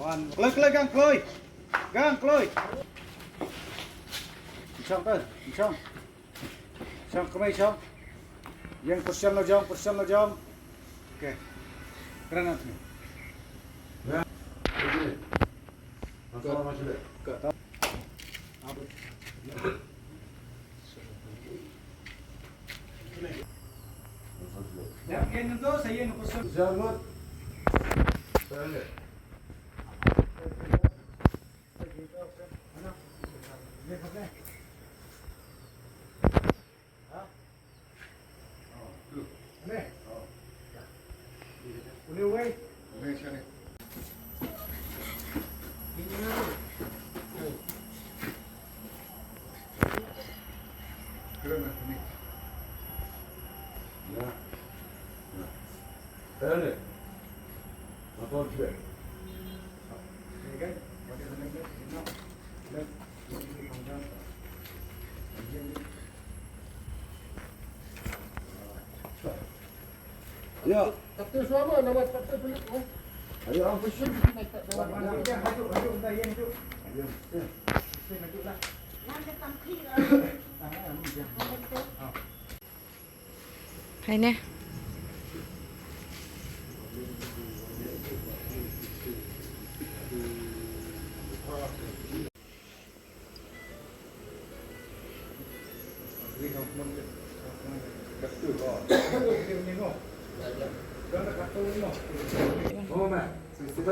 Kloi gang kloi. Gang kloi. Xong tới, xong. Xong cái mấy xong. Yang persen lo jong. Oke. Keren nanti. Ya. Masalah masih deh. Enggak tahu. Apa? Ya, yang itu saya yang pesan. Jangan. Saya. Ya, tapi suama nama tapi pelik. Ayo apa sih? Hay nè. Oh man, 65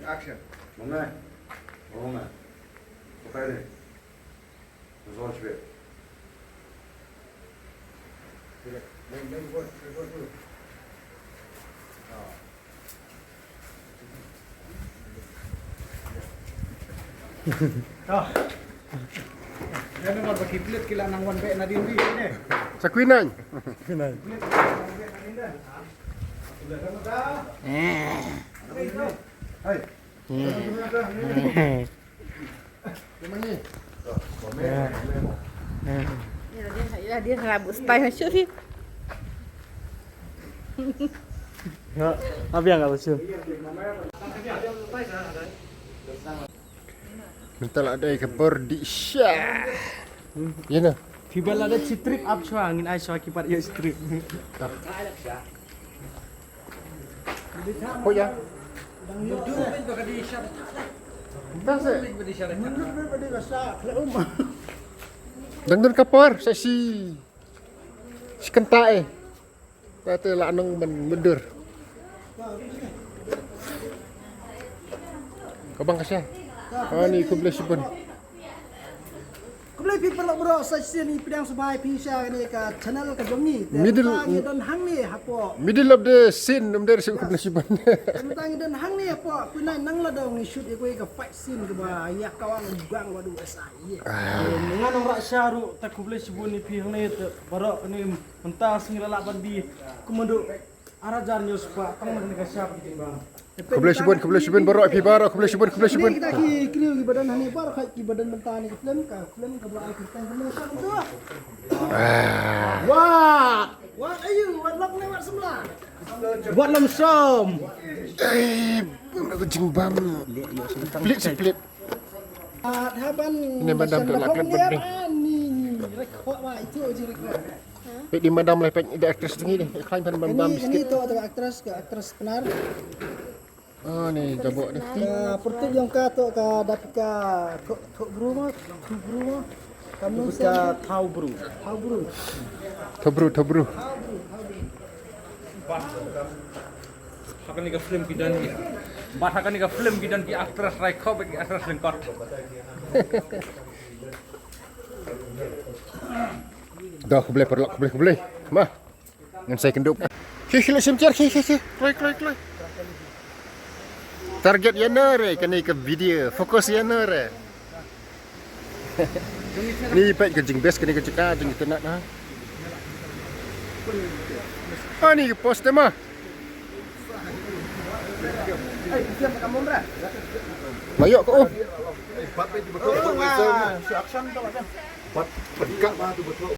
action. Moment. Moment. Походи. Звоночек. Ano mo bakiplit kila nang one na din di ni. Sa Quinan. Hai. Dia rambut style macam ni. Apa yang enggak lucu? Minta lah ada ke berdi syah. Ya nah. Fibel ada strip up cua angin ai cua kipat ya strip. Apa ya? Entah saya. Dangdun kapar sesi. Si kentai. Kata lah nang mendur. Kabang kasih. Ah ni aku boleh simpan. Kumlai people bro sesi ni pidang sebai pisah ni ka channel ka jongi. Middle dan hang ni hapo. Middle of the scene namder si aku boleh simpan. Tentang dan hang ni hapo punai nang la dong ni shoot ko ka fight scene ke ba ya kawan gang wadu asa. Dengan orang syaru tak kumlai sibun ni pihang ni bro ni mentah singila bandi kumanduk arajar news pa tang ni ka syap bang. Aku boleh simpan baru api baru aku boleh simpan. Kita kiri badan hani par ki badan mentani film ka buat kita film tu. What are you? What lok lewat sebelah? Buat lemsom. Aku jingbam. Split. Haban. Ini madam tu nak kelab benda. Ni rekod wah itu je rekod. Pek di madam lah pek ada aktris tinggi ni. Klaim pada bam Ini sikit. tu ada aktris benar. Oh ni jabuk ni. Pertik yang ka tu ka dapika tok bru. Kamu Ka tahu bro. Tobru. Hakan ni ka film kidan ni. Hakan ni ka film kidan ki aktris raikho bagi aktris lengkot. Dah aku boleh. Mah. Dengan saya kendup. Kiki simcar kiki. Kloi. Target yana re kena ke video. Fokus yana re. Ni pek ke jing best kena ke cekah jing kita nak ha. Ah ni post mah. Mayok ko. Pat betul. Si action tu macam. Pat pedikak mah tu betul.